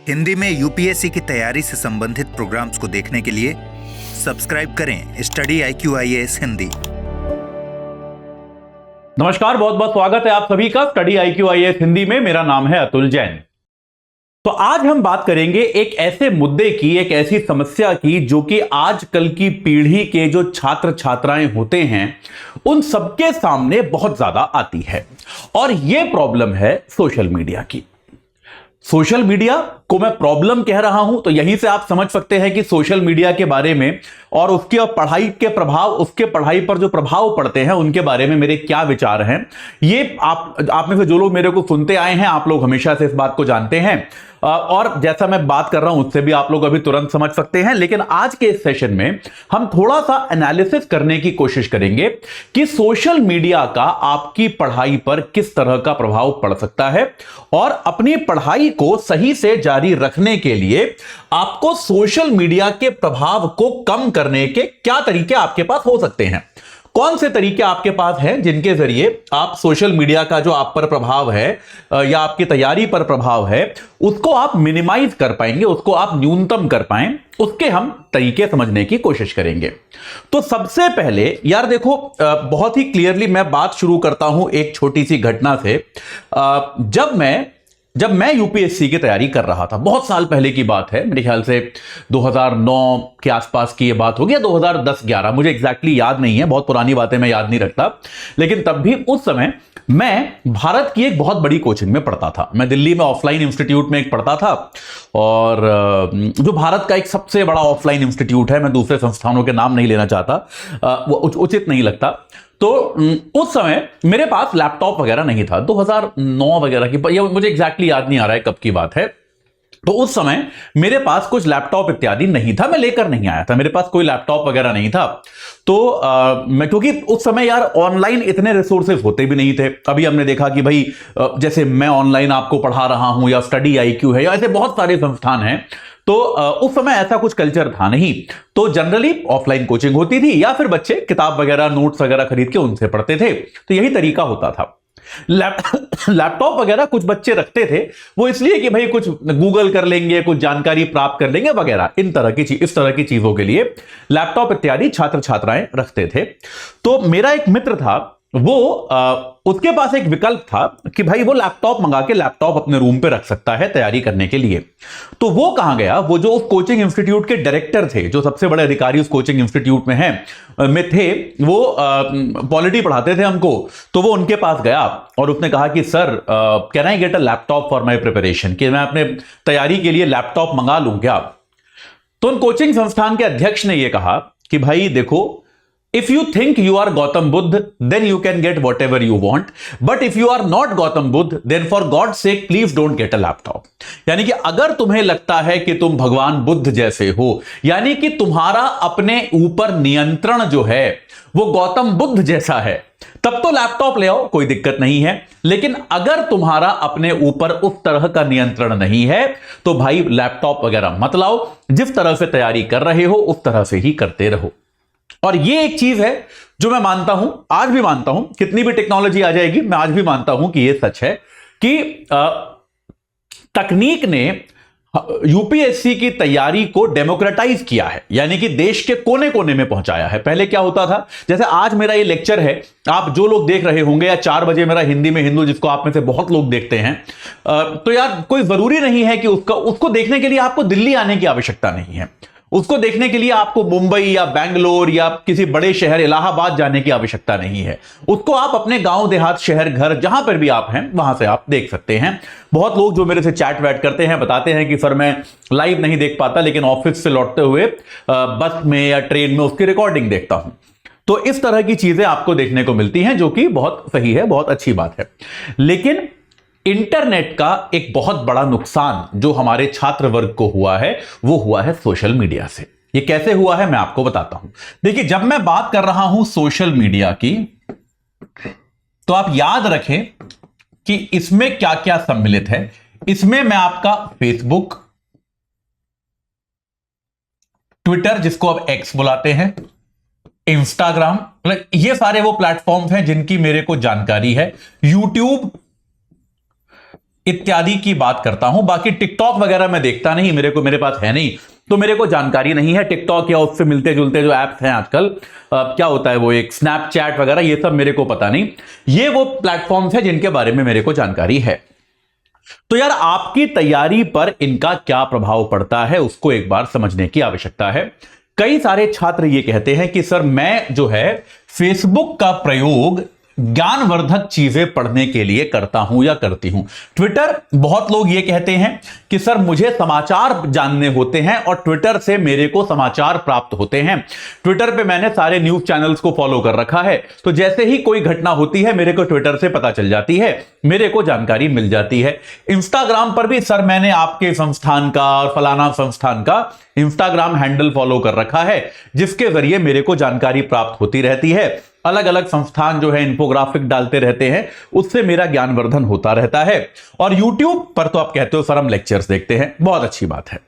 हिंदी में यूपीएससी की तैयारी से संबंधित प्रोग्राम्स को देखने के लिए सब्सक्राइब करें स्टडी IQ IAS हिंदी। नमस्कार, बहुत बहुत स्वागत है आप सभी का स्टडी IQ IAS हिंदी में। मेरा नाम है अतुल जैन। तो आज हम बात करेंगे एक ऐसे मुद्दे की, एक ऐसी समस्या की जो कि आजकल की पीढ़ी के जो छात्र छात्राएं होते हैं उन सबके सामने बहुत ज्यादा आती है, और यह प्रॉब्लम है सोशल मीडिया की। सोशल मीडिया को मैं प्रॉब्लम कह रहा हूं तो यहीं से आप समझ सकते हैं कि सोशल मीडिया के बारे में और उसके पढ़ाई के प्रभाव, उसके पढ़ाई पर जो प्रभाव पड़ते हैं उनके बारे में मेरे क्या विचार हैं। ये आप में से जो लोग मेरे को सुनते आए हैं, आप लोग हमेशा से इस बात को जानते हैं, और जैसा मैं बात कर रहा हूं उससे भी आप लोग अभी तुरंत समझ सकते हैं। लेकिन आज के इस सेशन में हम थोड़ा सा एनालिसिस करने की कोशिश करेंगे कि सोशल मीडिया का आपकी पढ़ाई पर किस तरह का प्रभाव पड़ सकता है, और अपनी पढ़ाई को सही से जारी रखने के लिए आपको सोशल मीडिया के प्रभाव को कम करने के क्या तरीके आपके पास हो सकते हैं। कौन से तरीके आपके पास हैं जिनके जरिए आप सोशल मीडिया का जो आप पर प्रभाव है या आपकी तैयारी पर प्रभाव है उसको आप मिनिमाइज कर पाएंगे, उसको आप न्यूनतम कर पाएं, उसके हम तरीके समझने की कोशिश करेंगे। तो सबसे पहले यार देखो, बहुत ही क्लियरली मैं बात शुरू करता हूं एक छोटी सी घटना से। जब मैं यूपीएससी की तैयारी कर रहा था, बहुत साल पहले की बात है, मेरे ख्याल से 2009 के आसपास की ये बात होगी या 2010-11, मुझे एग्जैक्टली याद नहीं है, बहुत पुरानी बातें मैं याद नहीं रखता। लेकिन तब भी उस समय मैं भारत की एक बहुत बड़ी कोचिंग में पढ़ता था। मैं दिल्ली में ऑफलाइन इंस्टीट्यूट में एक पढ़ता था, और जो भारत का एक सबसे बड़ा ऑफलाइन इंस्टीट्यूट है, मैं दूसरे संस्थानों के नाम नहीं लेना चाहता, वो उचित नहीं लगता। तो उस समय मेरे पास लैपटॉप वगैरह नहीं था, 2009 वगैरह की, मुझे एग्जैक्टली याद नहीं आ रहा है कब की बात है। तो उस समय मेरे पास कुछ लैपटॉप इत्यादि नहीं था, मैं लेकर नहीं आया था, मेरे पास कोई लैपटॉप वगैरह नहीं था। तो मैं, क्योंकि उस समय यार ऑनलाइन इतने रिसोर्सेज होते भी नहीं थे। अभी हमने देखा कि भाई जैसे मैं ऑनलाइन आपको पढ़ा रहा हूं, या स्टडी IQ है, या ऐसे बहुत सारे संस्थान हैं। तो उस समय ऐसा कुछ कल्चर था नहीं, तो जनरली ऑफलाइन कोचिंग होती थी, या फिर बच्चे किताब वगैरह, नोट्स वगैरह खरीद के उनसे पढ़ते थे। तो यही तरीका होता था। लैपटॉप वगैरह कुछ बच्चे रखते थे, वो इसलिए कि भाई कुछ गूगल कर लेंगे, कुछ जानकारी प्राप्त कर लेंगे वगैरह, इस तरह की चीजों के लिए लैपटॉप इत्यादि छात्र छात्राएं रखते थे। तो मेरा एक मित्र था, वो उसके पास एक विकल्प था कि भाई वो लैपटॉप मंगा के लैपटॉप अपने रूम पे रख सकता है तैयारी करने के लिए। तो वो कहां गया, वो जो उस कोचिंग इंस्टीट्यूट के डायरेक्टर थे, जो सबसे बड़े अधिकारी उस कोचिंग इंस्टीट्यूट में थे, वो पॉलिटी पढ़ाते थे हमको। तो वो उनके पास गया और उसने कहा कि sir, can I get a laptop for my preparation, कि मैं अपने तैयारी के लिए लैपटॉप मंगा लूं क्या। तो उन कोचिंग संस्थान के अध्यक्ष ने यह कहा कि भाई देखो, if you think you are Gautam Buddha, then you can get whatever you want. But if you are not Gautam Buddha, then for God's sake, please don't get a laptop. यानी कि अगर तुम्हें लगता है कि तुम भगवान बुद्ध जैसे हो, यानी कि तुम्हारा अपने ऊपर नियंत्रण जो है वो गौतम बुद्ध जैसा है, तब तो लैपटॉप ले आओ, कोई दिक्कत नहीं है। लेकिन अगर तुम्हारा अपने ऊपर उस तरह का नियंत्रण नहीं है तो भाई लैपटॉप वगैरह मत लाओ, जिस तरह से तैयारी कर रहे हो उस तरह से ही करते रहो। और ये एक चीज है जो मैं मानता हूं, आज भी मानता हूं, कितनी भी टेक्नोलॉजी आ जाएगी, मैं आज भी मानता हूं कि ये सच है कि तकनीक ने यूपीएससी की तैयारी को डेमोक्रेटाइज किया है, यानी कि देश के कोने कोने में पहुंचाया है। पहले क्या होता था, जैसे आज मेरा ये लेक्चर है, आप जो लोग देख रहे होंगे, या 4 बजे मेरा हिंदी में हिंदू, जिसको आप में से बहुत लोग देखते हैं, तो यार कोई जरूरी नहीं है कि उसको देखने के लिए आपको दिल्ली आने की आवश्यकता नहीं है, उसको देखने के लिए आपको मुंबई या बैंगलोर या किसी बड़े शहर इलाहाबाद जाने की आवश्यकता नहीं है। उसको आप अपने गांव, देहात, शहर, घर, जहां पर भी आप हैं वहां से आप देख सकते हैं। बहुत लोग जो मेरे से चैट वैट करते हैं बताते हैं कि सर मैं लाइव नहीं देख पाता, लेकिन ऑफिस से लौटते हुए बस में या ट्रेन में उसकी रिकॉर्डिंग देखता हूं। तो इस तरह की चीजें आपको देखने को मिलती हैं, जो कि बहुत सही है, बहुत अच्छी बात है। लेकिन इंटरनेट का एक बहुत बड़ा नुकसान जो हमारे छात्र वर्ग को हुआ है, वो हुआ है सोशल मीडिया से। ये कैसे हुआ है मैं आपको बताता हूं। देखिए, जब मैं बात कर रहा हूं सोशल मीडिया की, तो आप याद रखें कि इसमें क्या क्या सम्मिलित है। इसमें मैं आपका फेसबुक, ट्विटर जिसको अब एक्स बुलाते हैं, इंस्टाग्राम, ये सारे वो प्लेटफॉर्म्स हैं जिनकी मेरे को जानकारी है। यूट्यूब, इत्यादि की बात करता हूं। बाकी टिकटॉक वगैरह मैं देखता नहीं, मेरे पास है नहीं, तो मेरे को जानकारी नहीं है। टिकटॉक या उससे मिलते जुलते जो ऐप्स हैं आजकल, क्या होता है वो एक स्नैपचैट वगैरह, ये सब मेरे को पता नहीं। ये वो प्लेटफॉर्म्स हैं जिनके बारे में मेरे को जानकारी है। तो यार आपकी तैयारी पर इनका क्या प्रभाव पड़ता है उसको एक बार समझने की आवश्यकता है। कई सारे छात्र ये कहते हैं कि सर मैं जो है फेसबुक का प्रयोग ज्ञानवर्धक चीजें पढ़ने के लिए करता हूं या करती हूं। ट्विटर, बहुत लोग ये कहते हैं कि सर मुझे समाचार जानने होते हैं और ट्विटर से मेरे को समाचार प्राप्त होते हैं। ट्विटर पे मैंने सारे न्यूज चैनल्स को फॉलो कर रखा है, तो जैसे ही कोई घटना होती है मेरे को ट्विटर से पता चल जाती है, मेरे को जानकारी मिल जाती है। इंस्टाग्राम पर भी सर मैंने आपके संस्थान का और फलाना संस्थान का इंस्टाग्राम हैंडल फॉलो कर रखा है, जिसके जरिए मेरे को जानकारी प्राप्त होती रहती है। अलग अलग संस्थान जो है इन्फोग्राफिक डालते रहते हैं, उससे मेरा ज्ञानवर्धन होता रहता है। और YouTube पर तो आप कहते हो सर हम लेक्चर्स देखते हैं, बहुत अच्छी बात है।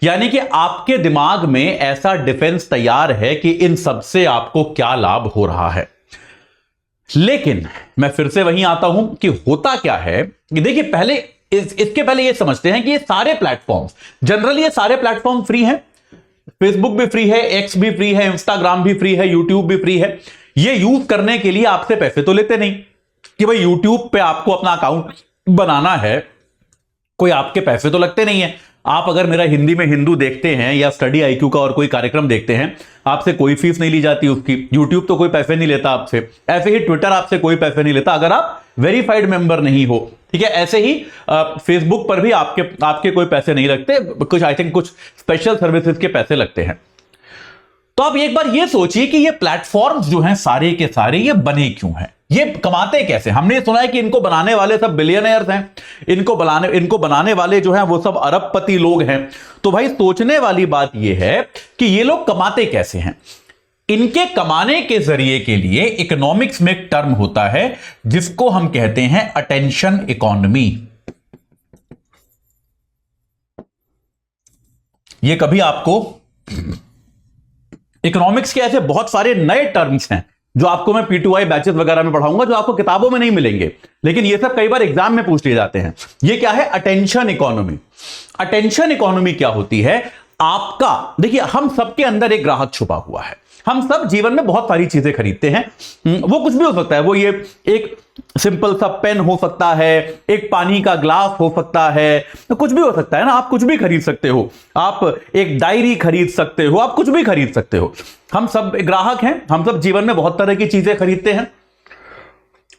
यानी कि आपके दिमाग में ऐसा डिफेंस तैयार है कि इन सब से आपको क्या लाभ हो रहा है। लेकिन मैं फिर से वहीं आता हूं कि होता क्या है कि देखिए, पहले इसके पहले ये समझते हैं कि ये सारे प्लेटफॉर्म्स, जनरली ये सारे प्लेटफॉर्म फ्री हैं। फेसबुक भी फ्री है, एक्स भी फ्री है, इंस्टाग्राम भी फ्री है, यूट्यूब भी फ्री है। ये यूज करने के लिए आपसे पैसे तो लेते नहीं कि भाई यूट्यूब पे आपको अपना अकाउंट बनाना है, कोई आपके पैसे तो लगते नहीं है। आप अगर मेरा हिंदी में हिंदू देखते हैं या स्टडी आईक्यू का और कोई कार्यक्रम देखते हैं, आपसे कोई फीस नहीं ली जाती उसकी। यूट्यूब तो कोई पैसे नहीं लेता आपसे। ऐसे ही ट्विटर आपसे कोई पैसे नहीं लेता अगर आप वेरीफाइड मेंबर नहीं हो, ठीक है। ऐसे ही फेसबुक पर भी आपके कोई पैसे नहीं लगते, कुछ आई थिंक कुछ स्पेशल सर्विसेज के पैसे लगते हैं। तो आप एक बार ये सोचिए कि ये प्लेटफॉर्म्स जो हैं सारे के सारे ये बने क्यों हैं, ये कमाते कैसे। हमने सुना है कि इनको बनाने वाले सब बिलियनर्स हैं, इनको बनाने वाले जो हैं वो सब अरबपति लोग हैं। तो भाई सोचने वाली बात ये है कि ये लोग कमाते कैसे हैं। इनके कमाने के जरिए के लिए इकोनॉमिक्स में एक टर्म होता है जिसको हम कहते हैं अटेंशन इकोनॉमी। ये कभी आपको इकोनॉमिक्स के ऐसे बहुत सारे नए टर्म्स हैं जो आपको मैं P2I बैचेस वगैरह में पढ़ाऊंगा, जो आपको किताबों में नहीं मिलेंगे, लेकिन ये सब कई बार एग्जाम में पूछ लिए जाते हैं। ये क्या है? Attention economy. अटेंशन इकोनॉमी क्या होती है? आपका, देखिए हम सबके अंदर एक ग्राहक छुपा हुआ है। हम सब जीवन में बहुत सारी चीजें खरीदते हैं, वो कुछ भी हो सकता है। वो ये एक सिंपल सा पेन हो सकता है, एक पानी का ग्लास हो सकता है, तो कुछ भी हो सकता है ना। आप कुछ भी खरीद सकते हो, आप एक डायरी खरीद सकते हो, आप कुछ भी खरीद सकते हो। हम सब ग्राहक हैं, हम सब जीवन में बहुत तरह की चीजें खरीदते हैं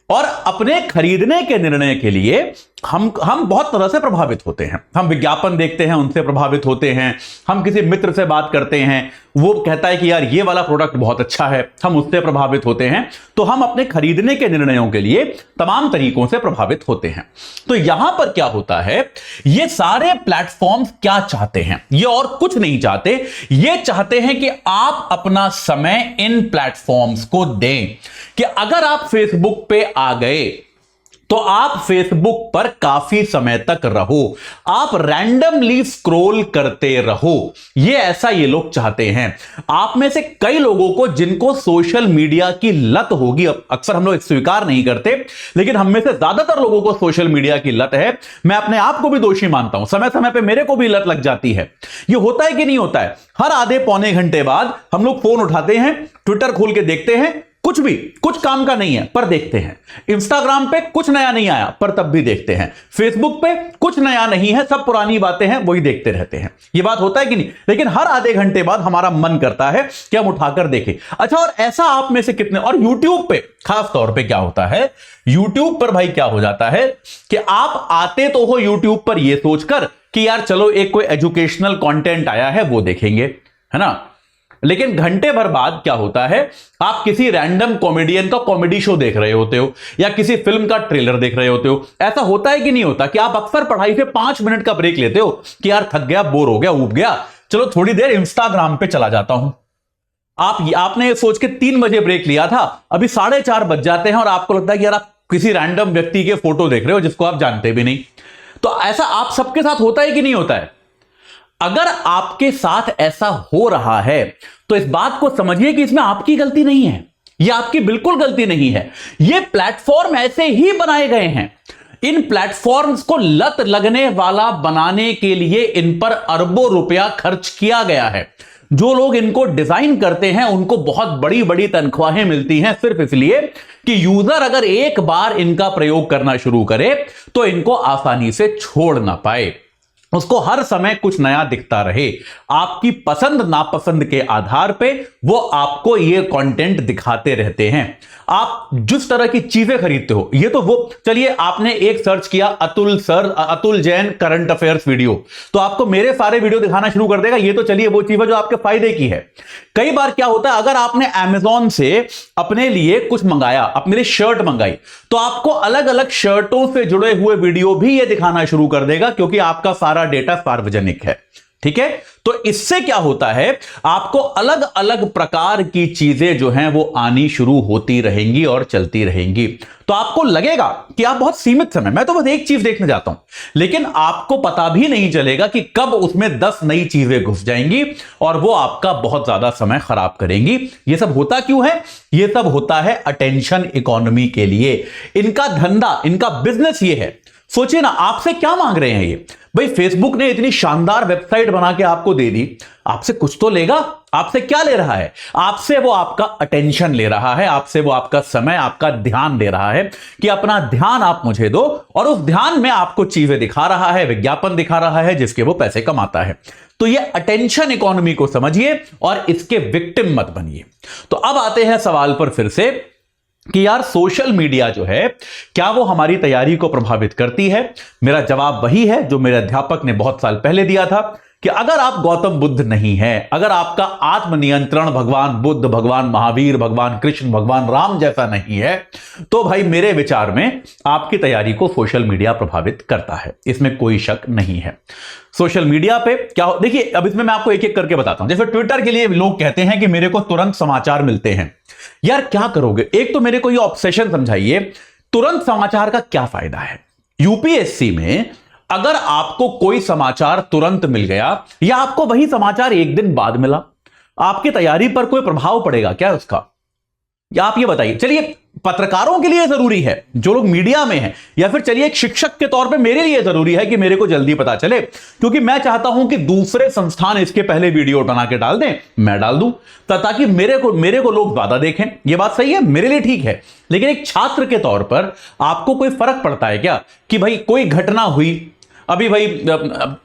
और अपने खरीदने के निर्णय के लिए हम बहुत तरह से प्रभावित होते हैं। हम विज्ञापन देखते हैं, उनसे प्रभावित होते हैं। हम किसी मित्र से बात करते हैं, वो कहता है कि यार ये वाला प्रोडक्ट बहुत अच्छा है, हम उससे प्रभावित होते हैं। तो हम अपने खरीदने के निर्णयों के लिए तमाम तरीकों से प्रभावित होते हैं। तो यहां पर क्या होता है, ये सारे प्लेटफॉर्म्स क्या चाहते हैं? ये और कुछ नहीं चाहते, ये चाहते हैं कि आप अपना समय इन प्लेटफॉर्म्स को दें। कि अगर आप फेसबुक पे आ गए तो आप फेसबुक पर काफी समय तक रहो, आप रैंडमली स्क्रॉल करते रहो। ये ऐसा ये लोग चाहते हैं। आप में से कई लोगों को जिनको सोशल मीडिया की लत होगी, अक्सर हम लोग स्वीकार नहीं करते, लेकिन हम में से ज्यादातर लोगों को सोशल मीडिया की लत है। मैं अपने आप को भी दोषी मानता हूं, समय समय पे मेरे को भी लत लग जाती है। ये होता है कि नहीं होता है? हर आधे पौने घंटे बाद हम लोग फोन उठाते हैं, ट्विटर खोल के देखते हैं, कुछ काम का नहीं है पर देखते हैं। इंस्टाग्राम पे कुछ नया नहीं आया पर तब भी देखते हैं। फेसबुक पे कुछ नया नहीं है, सब पुरानी बातें हैं, वही देखते रहते हैं। ये बात होता है कि नहीं? लेकिन हर आधे घंटे बाद हमारा मन करता है कि हम उठाकर देखें। अच्छा, और ऐसा आप में से कितने, और यूट्यूब पे खास तौर पे क्या होता है, यूट्यूब पर भाई क्या हो जाता है कि आप आते तो हो यूट्यूब पर ये सोचकर कि यार चलो एक कोई एजुकेशनल कंटेंट आया है वो देखेंगे, है ना। लेकिन घंटे भर बाद क्या होता है, आप किसी रैंडम कॉमेडियन का कॉमेडी शो देख रहे होते हो या किसी फिल्म का ट्रेलर देख रहे होते हो। ऐसा होता है कि नहीं होता कि आप अक्सर पढ़ाई से 5 मिनट का ब्रेक लेते हो कि यार थक गया, बोर हो गया, ऊब गया, चलो थोड़ी देर इंस्टाग्राम पे चला जाता हूं। आपने ये सोच के 3 बजे ब्रेक लिया था, अभी 4:30 बज जाते हैं और आपको लगता है कि यार आप किसी रैंडम व्यक्ति के फोटो देख रहे हो जिसको आप जानते भी नहीं। तो ऐसा आप सबके साथ होता है कि नहीं होता है? अगर आपके साथ ऐसा हो रहा है तो इस बात को समझिए कि इसमें आपकी गलती नहीं है, यह आपकी बिल्कुल गलती नहीं है। ये प्लेटफॉर्म ऐसे ही बनाए गए हैं। इन प्लेटफॉर्म्स को लत लगने वाला बनाने के लिए इन पर अरबों रुपया खर्च किया गया है। जो लोग इनको डिजाइन करते हैं उनको बहुत बड़ी बड़ी तनख्वाहें मिलती हैं सिर्फ इसलिए कि यूजर अगर एक बार इनका प्रयोग करना शुरू करे तो इनको आसानी से छोड़ ना पाए, उसको हर समय कुछ नया दिखता रहे। आपकी पसंद नापसंद के आधार पे वो आपको ये कंटेंट दिखाते रहते हैं। आप जिस तरह की चीजें खरीदते हो, ये तो वो, चलिए आपने एक सर्च किया Atul Jain current affairs video, तो आपको मेरे सारे वीडियो दिखाना शुरू कर देगा। ये तो चलिए वो चीज है जो आपके फायदे की है। कई बार क्या होता है, अगर आपने अमेज़न से अपने लिए कुछ मंगाया, अपने लिए शर्ट मंगाई, तो आपको अलग अलग शर्टों से जुड़े हुए वीडियो भी ये दिखाना शुरू कर देगा, क्योंकि आपका सारा डेटा सार्वजनिक है। ठीक है, तो इससे क्या होता है, आपको अलग अलग प्रकार की चीजें जो हैं वो आनी शुरू होती रहेंगी और चलती रहेंगी। तो आपको लगेगा कि आप बहुत सीमित समय, मैं तो बस एक चीज देखने जाता हूं, लेकिन आपको पता भी नहीं चलेगा कि कब उसमें 10 नई चीजें घुस जाएंगी और वो आपका बहुत ज्यादा समय खराब करेंगी। ये सब होता क्यों है? ये सब होता है अटेंशन इकोनॉमी के लिए। इनका धंधा, इनका बिजनेस ये है। सोचिए ना, आपसे क्या मांग रहे हैं ये? भाई फेसबुक ने इतनी शानदार वेबसाइट बना के आपको दे दी, आपसे कुछ तो लेगा। आपसे क्या ले रहा है? आपसे वो आपका अटेंशन ले रहा है, आपसे वो आपका समय, आपका ध्यान ले रहा है कि अपना ध्यान आप मुझे दो, और उस ध्यान में आपको चीजें दिखा रहा है, विज्ञापन दिखा रहा है जिसके वो पैसे कमाता है। तो ये अटेंशन इकोनॉमी को समझिए और इसके विक्टिम मत बनिए। तो अब आते हैं सवाल पर फिर से कि यार सोशल मीडिया जो है, क्या वो हमारी तैयारी को प्रभावित करती है? मेरा जवाब वही है जो मेरे अध्यापक ने बहुत साल पहले दिया था कि अगर आप गौतम बुद्ध नहीं हैं, अगर आपका आत्मनियंत्रण भगवान बुद्ध, भगवान महावीर, भगवान कृष्ण, भगवान राम जैसा नहीं है, तो भाई मेरे विचार में आपकी तैयारी को सोशल मीडिया प्रभावित करता है, इसमें कोई शक नहीं है। सोशल मीडिया पे क्या हो, देखिए अब इसमें मैं आपको एक एक करके बताता हूं। जैसे ट्विटर के लिए लोग कहते हैं कि मेरे को तुरंत समाचार मिलते हैं। यार क्या करोगे? एक तो मेरे को ये ऑब्सेशन समझाइए, तुरंत समाचार का क्या फायदा है? यूपीएससी में अगर आपको कोई समाचार तुरंत मिल गया या आपको वही समाचार एक दिन बाद मिला, आपकी तैयारी पर कोई प्रभाव पड़ेगा क्या उसका? या आप ये बताइए। चलिए पत्रकारों के लिए जरूरी है, जो लोग मीडिया में हैं, या फिर चलिए एक शिक्षक के तौर पे मेरे लिए जरूरी है कि मेरे को जल्दी पता चले, क्योंकि मैं चाहता हूं कि दूसरे संस्थान इसके पहले वीडियो बना के डाल दें, मैं डाल दूं, ताकि मेरे को लोग ज्यादा देखें। ये बात सही है, मेरे लिए ठीक है। लेकिन एक छात्र के तौर पर आपको कोई फर्क पड़ता है क्या कि भाई कोई घटना हुई, अभी भाई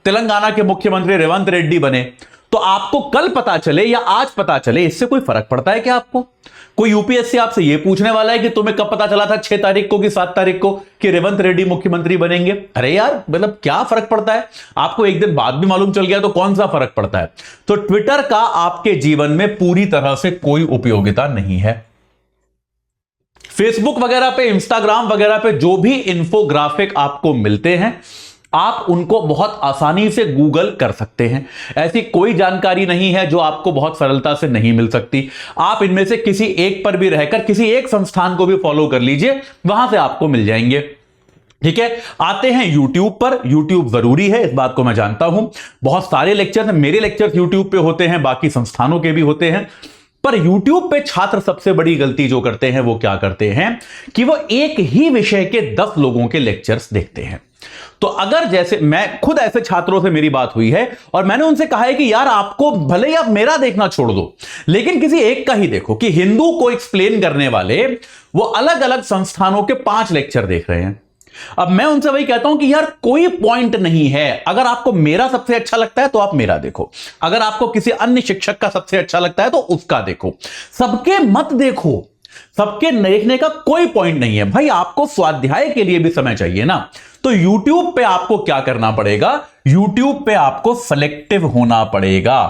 तेलंगाना के मुख्यमंत्री रेवंत रेड्डी बने, तो आपको कल पता चले या आज पता चले, इससे कोई फर्क पड़ता है क्या आपको? कोई यूपीएससी आपसे यह पूछने वाला है कि तुम्हें कब पता चला था 6 तारीख को कि 7 तारीख को कि रेवंत रेड्डी मुख्यमंत्री बनेंगे? अरे यार, मतलब क्या फर्क पड़ता है? आपको एक दिन बाद भी मालूम चल गया तो कौन सा फर्क पड़ता है? तो ट्विटर का आपके जीवन में पूरी तरह से कोई उपयोगिता नहीं है। फेसबुक वगैरह पे, इंस्टाग्राम वगैरह पे जो भी इंफोग्राफिक आपको मिलते हैं, आप उनको बहुत आसानी से गूगल कर सकते हैं। ऐसी कोई जानकारी नहीं है जो आपको बहुत सरलता से नहीं मिल सकती। आप इनमें से किसी एक पर भी रहकर किसी एक संस्थान को भी फॉलो कर लीजिए, वहां से आपको मिल जाएंगे। ठीक है, आते हैं YouTube पर। YouTube जरूरी है, इस बात को मैं जानता हूं। बहुत सारे लेक्चर, मेरे लेक्चर YouTube पे होते हैं, बाकी संस्थानों के भी होते हैं, पर YouTube पे छात्र सबसे बड़ी गलती जो करते हैं वो क्या करते हैं कि वो एक ही विषय के 10 लोगों के लेक्चर्स देखते हैं। तो अगर, जैसे मैं खुद ऐसे छात्रों से मेरी बात हुई है और मैंने उनसे कहा है कि यार आपको भले ही आप मेरा देखना छोड़ दो, लेकिन किसी एक का ही देखो, कि हिंदू को एक्सप्लेन करने वाले वो अलग अलग संस्थानों के 5 लेक्चर देख रहे हैं। अब मैं उनसे वही कहता हूं कि यार कोई पॉइंट नहीं है। अगर आपको मेरा सबसे अच्छा लगता है तो आप मेरा देखो, अगर आपको किसी अन्य शिक्षक का सबसे अच्छा लगता है तो उसका देखो, सबके मत देखो। सबके देखने का कोई पॉइंट नहीं है भाई। आपको स्वाध्याय के लिए भी समय चाहिए ना। तो YouTube पे आपको क्या करना पड़ेगा? YouTube पे आपको सेलेक्टिव होना पड़ेगा।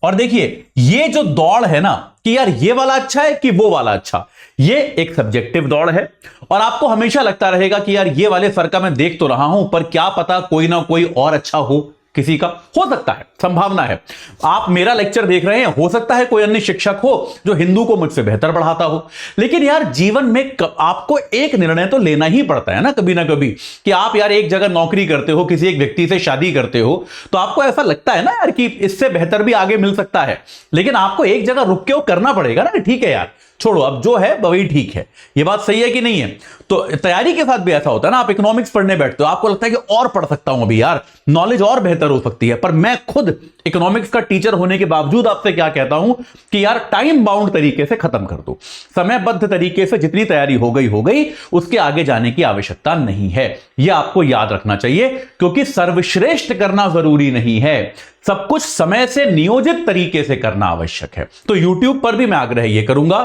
और देखिए, ये जो दौड़ है ना कि यार ये वाला अच्छा है कि वो वाला अच्छा, ये एक सब्जेक्टिव दौड़ है। और आपको हमेशा लगता रहेगा कि यार ये वाले सर का मैं देख तो रहा हूं, पर क्या पता कोई ना कोई और अच्छा हो, किसी का हो सकता है, संभावना है। आप मेरा लेक्चर देख रहे हैं, हो सकता है कोई अन्य शिक्षक हो जो हिंदू को मुझसे बेहतर पढ़ाता हो। लेकिन यार जीवन में आपको एक निर्णय तो लेना ही पड़ता है ना कभी कि आप यार एक जगह नौकरी करते हो, किसी एक व्यक्ति से शादी करते हो, तो आपको ऐसा लगता है ना यार कि इससे बेहतर भी आगे मिल सकता है, लेकिन आपको एक जगह रुक के वो करना पड़ेगा ना। ठीक है यार, छोड़ो, अब जो है वही ठीक है। ये बात सही है कि नहीं है? तो तैयारी के साथ भी ऐसा होता है ना, आप इकोनॉमिक्स पढ़ने बैठते हो, आपको लगता है कि और पढ़ सकता हूं अभी यार, नॉलेज और बेहतर हो सकती है, पर मैं खुद इकोनॉमिक्स का टीचर होने के बावजूद आपसे क्या कहता हूं कि यार टाइम बाउंड तरीके से खत्म कर दो, समयबद्ध तरीके से जितनी तैयारी हो गई, उसके आगे जाने की आवश्यकता नहीं है। यह आपको याद रखना चाहिए, क्योंकि सर्वश्रेष्ठ करना जरूरी नहीं है, सब कुछ समय से नियोजित तरीके से करना आवश्यक है। तो YouTube पर भी मैं आग्रह यह करूंगा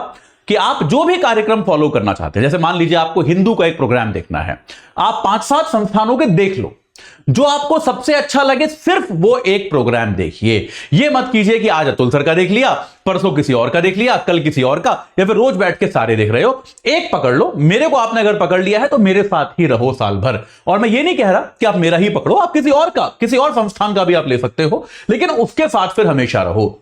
कि आप जो भी कार्यक्रम फॉलो करना चाहते हैं, जैसे मान लीजिए आपको हिंदू का एक प्रोग्राम देखना है, आप 5-7 संस्थानों के देख लो, जो आपको सबसे अच्छा लगे सिर्फ वो एक प्रोग्राम देखिए। ये मत कीजिए कि आज अतुल सर का देख लिया, परसों किसी और का देख लिया, कल किसी और का, या फिर रोज बैठ के सारे देख रहे हो। एक पकड़ लो, मेरे को आपने अगर पकड़ लिया है तो मेरे साथ ही रहो साल भर। और मैं ये नहीं कह रहा कि आप मेरा ही पकड़ो, आप किसी और का, किसी और संस्थान का भी आप ले सकते हो, लेकिन उसके साथ फिर हमेशा रहो।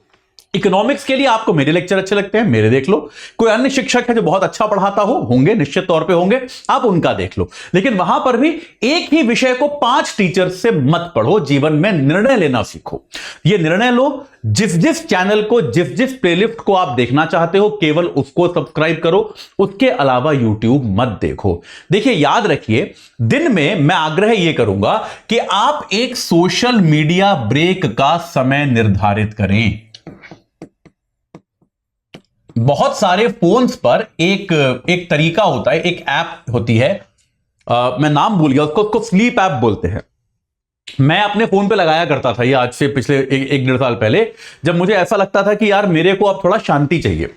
इकोनॉमिक्स के लिए आपको मेरे लेक्चर अच्छे लगते हैं, मेरे देख लो। कोई अन्य शिक्षक है जो बहुत अच्छा पढ़ाता हो, होंगे, निश्चित तौर पे होंगे, आप उनका देख लो। लेकिन वहां पर भी एक ही विषय को 5 टीचर से मत पढ़ो, जीवन में निर्णय लेना सीखो। ये निर्णय लो, जिस जिस चैनल को, जिस जिस प्लेलिस्ट को आप देखना चाहते हो, केवल उसको सब्सक्राइब करो, उसके अलावा यूट्यूब मत देखो। देखिए, याद रखिए, दिन में मैं आग्रह यह करूंगा कि आप एक सोशल मीडिया ब्रेक का समय निर्धारित करें। बहुत सारे फोन्स पर एक तरीका होता है, एक ऐप होती है, मैं नाम भूल गया उसको स्लीप ऐप बोलते हैं। मैं अपने फोन पे लगाया करता था ये, आज से पिछले 1-1.5 साल पहले, जब मुझे ऐसा लगता था कि यार मेरे को अब थोड़ा शांति चाहिए।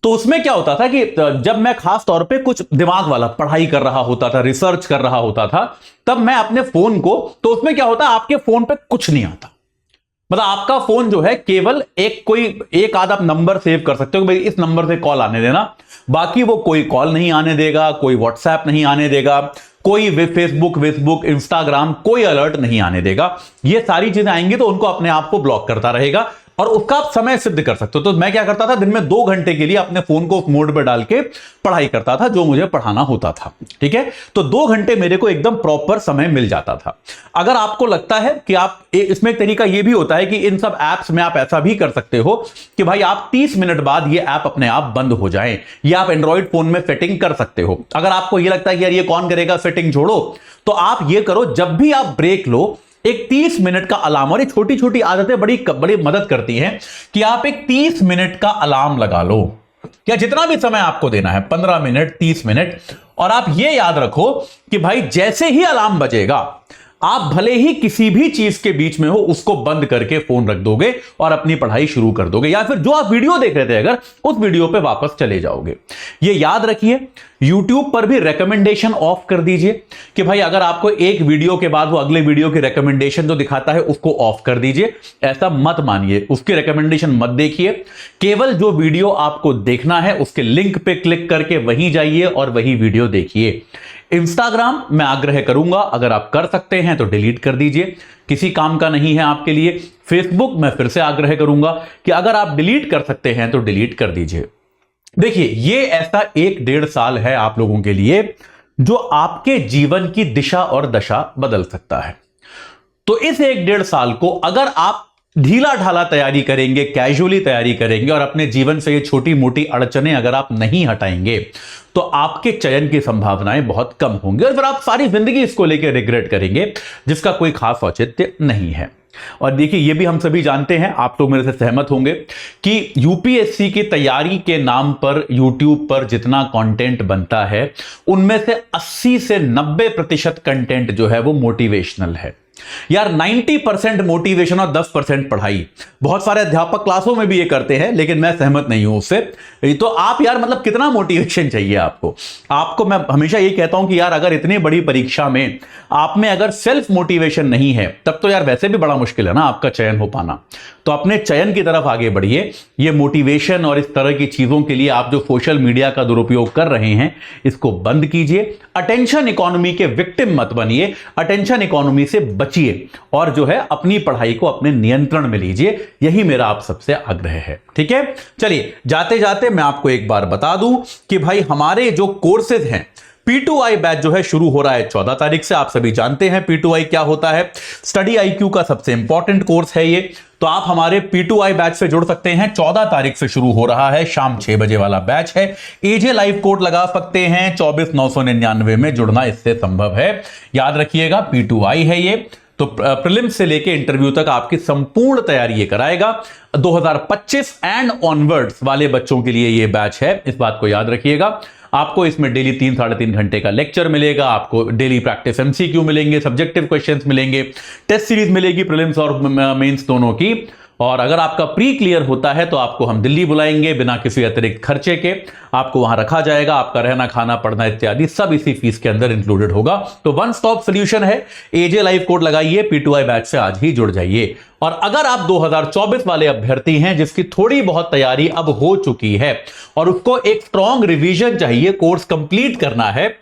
तो उसमें क्या होता था कि जब मैं खास तौर पे कुछ दिमाग वाला पढ़ाई कर रहा होता था, रिसर्च कर रहा होता था, तब मैं अपने फोन को, तो उसमें क्या होता है, आपके फोन पे कुछ नहीं आता, मतलब आपका फोन जो है केवल एक आध आप नंबर सेव कर सकते हो कि भाई इस नंबर से कॉल आने देना, बाकी वो कोई कॉल नहीं आने देगा, कोई व्हाट्सएप नहीं आने देगा, कोई फेसबुक, इंस्टाग्राम, कोई अलर्ट नहीं आने देगा। ये सारी चीजें आएंगी तो उनको अपने आप को ब्लॉक करता रहेगा और उसका आप समय सिद्ध कर सकते हो। तो मैं क्या करता था, दिन में 2 घंटे के लिए अपने फोन को उस मोड पर डाल के पढ़ाई करता था, जो मुझे पढ़ाना होता था। ठीक है, तो 2 घंटे मेरे को एकदम प्रॉपर समय मिल जाता था। अगर आपको लगता है कि आप, इसमें एक तरीका यह भी होता है कि इन सब एप्स में आप ऐसा भी कर सकते हो कि भाई आप 30 मिनट बाद ये ऐप अपने आप बंद हो जाए, या आप एंड्रॉइड फोन में सेटिंग कर सकते हो। अगर आपको यह लगता है कि यार ये कौन करेगा, सेटिंग छोड़ो, तो आप ये करो, जब भी आप ब्रेक लो, एक 30 मिनट का अलार्म, और ये छोटी छोटी आदतें बड़ी मदद करती हैं कि आप एक 30 मिनट का अलार्म लगा लो, या जितना भी समय आपको देना है, 15 मिनट, 30 मिनट, और आप ये याद रखो कि भाई जैसे ही अलार्म बजेगा, आप भले ही किसी भी चीज के बीच में हो, उसको बंद करके फोन रख दोगे और अपनी पढ़ाई शुरू कर दोगे, या फिर जो आप वीडियो देख रहे थे अगर, उस वीडियो पे वापस चले जाओगे। ये याद रखिए, YouTube पर भी रिकमेंडेशन ऑफ कर दीजिए कि भाई अगर आपको एक वीडियो के बाद वो अगले वीडियो की रिकमेंडेशन जो दिखाता है उसको ऑफ कर दीजिए। ऐसा मत मानिए, उसकी रिकमेंडेशन मत देखिए, केवल जो वीडियो आपको देखना है उसके लिंक पे क्लिक करके वहीं जाइए और वही वीडियो देखिए। इंस्टाग्राम मैं आग्रह करूंगा, अगर आप कर सकते हैं तो डिलीट कर दीजिए, किसी काम का नहीं है आपके लिए। फेसबुक मैं फिर से आग्रह करूंगा कि अगर आप डिलीट कर सकते हैं तो डिलीट कर दीजिए। देखिए, ये ऐसा 1-1.5 साल है आप लोगों के लिए जो आपके जीवन की दिशा और दशा बदल सकता है। तो इस 1-1.5 साल को अगर आप ढीला ढाला तैयारी करेंगे, कैजुअली तैयारी करेंगे, और अपने जीवन से ये छोटी मोटी अड़चनें अगर आप नहीं हटाएंगे, तो आपके चयन की संभावनाएं बहुत कम होंगी, और फिर आप सारी जिंदगी इसको लेकर रिग्रेट करेंगे, जिसका कोई खास औचित्य नहीं है। और देखिए, ये भी हम सभी जानते हैं, आप तो मेरे से सहमत होंगे, कि यूपीएससी की तैयारी के नाम पर यूट्यूब पर जितना कंटेंट बनता है, उनमें से 80 से 90% कंटेंट जो है वो मोटिवेशनल है। यार 90% मोटिवेशन और 10% पढ़ाई। बहुत सारे अध्यापक क्लासों में भी ये करते हैं, लेकिन मैं सहमत नहीं हूं उससे। तो आप यार, मतलब कितना मोटिवेशन चाहिए आपको मैं हमेशा ये कहता हूं कि यार अगर इतनी बड़ी परीक्षा में आप में अगर सेल्फ मोटिवेशन नहीं है, तब तो यार वैसे भी बड़ा मुश्किल है ना आपका चयन हो पाना। तो अपने चयन की तरफ आगे बढ़िए। ये मोटिवेशन और इस तरह की चीजों के लिए आप जो सोशल मीडिया का दुरुपयोग कर रहे हैं, इसको बंद कीजिए। अटेंशन इकोनॉमी के विक्टिम मत बनिए, अटेंशन इकोनॉमी से बचिए, और जो है अपनी पढ़ाई को अपने नियंत्रण में लीजिए। यही मेरा आप सबसे आग्रह है। ठीक है, चलिए जाते जाते मैं आपको एक बार बता दूं कि भाई हमारे जो कोर्सेज हैं, P2I बैच जो है शुरू हो रहा है 14 तारीख से। आप सभी जानते हैं P2I क्या होता है, स्टडी IQ का सबसे इंपॉर्टेंट कोर्स है ये। तो आप हमारे P2I बैच से जुड़ सकते हैं। 14 तारीख से शुरू हो रहा है, शाम 6 बजे वाला बैच है। एजे लाइव कोड लगा सकते हैं, 24,999 में जुड़ना इससे संभव है। याद रखिएगा P2I है ये। तो प्रीलिम्स से लेके इंटरव्यू तक आपकी संपूर्ण तैयारी ये कराएगा। 2025 एंड ऑनवर्ड्स वाले बच्चों के लिए ये बैच है, इस बात को याद रखिएगा। आपको इसमें डेली 3-3.5 घंटे का लेक्चर मिलेगा, आपको डेली प्रैक्टिस MCQ मिलेंगे, सब्जेक्टिव क्वेश्चंस मिलेंगे, टेस्ट सीरीज मिलेगी प्रीलिम्स और मेंस दोनों की। और अगर आपका प्री क्लियर होता है तो आपको हम दिल्ली बुलाएंगे बिना किसी अतिरिक्त खर्चे के, आपको वहां रखा जाएगा, आपका रहना खाना पढ़ना इत्यादि सब इसी फीस के अंदर इंक्लूडेड होगा। तो वन स्टॉप सोल्यूशन है, एजे लाइव कोड लगाइए, P2I बैच से आज ही जुड़ जाइए। और अगर आप 2024 वाले अभ्यर्थी हैं जिसकी थोड़ी बहुत तैयारी अब हो चुकी है और उसको एक स्ट्रॉन्ग रिवीजन चाहिए, कोर्स कंप्लीट करना है,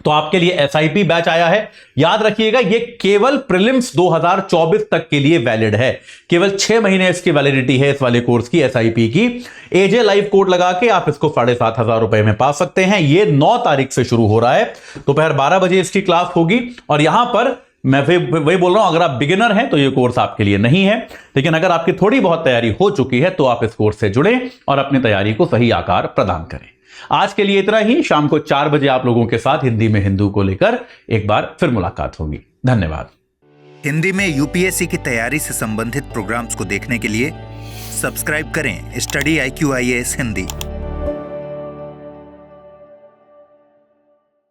तो आपके लिए SIP बैच आया है। याद रखिएगा ये केवल प्रीलिम्स 2024 तक के लिए वैलिड है, केवल 6 महीने इसकी वैलिडिटी है इस वाले कोर्स की, SIP की। एजे लाइव कोड लगा के आप इसको 7,500 रुपए में पा सकते हैं। ये 9 तारीख से शुरू हो रहा है, दोपहर 12 बजे इसकी क्लास होगी। और यहां पर मैं वही बोल रहा हूं, अगर आप बिगिनर हैं तो ये कोर्स आपके लिए नहीं है, लेकिन अगर आपकी थोड़ी बहुत तैयारी हो चुकी है तो आप इस कोर्स से जुड़ें और अपनी तैयारी को सही आकार प्रदान करें। आज के लिए इतना ही। शाम को 4 बजे आप लोगों के साथ हिंदी में हिंदू को लेकर एक बार फिर मुलाकात होगी। धन्यवाद। हिंदी में UPSC की तैयारी से संबंधित प्रोग्राम्स को देखने के लिए सब्सक्राइब करें स्टडी IQ IAS हिंदी।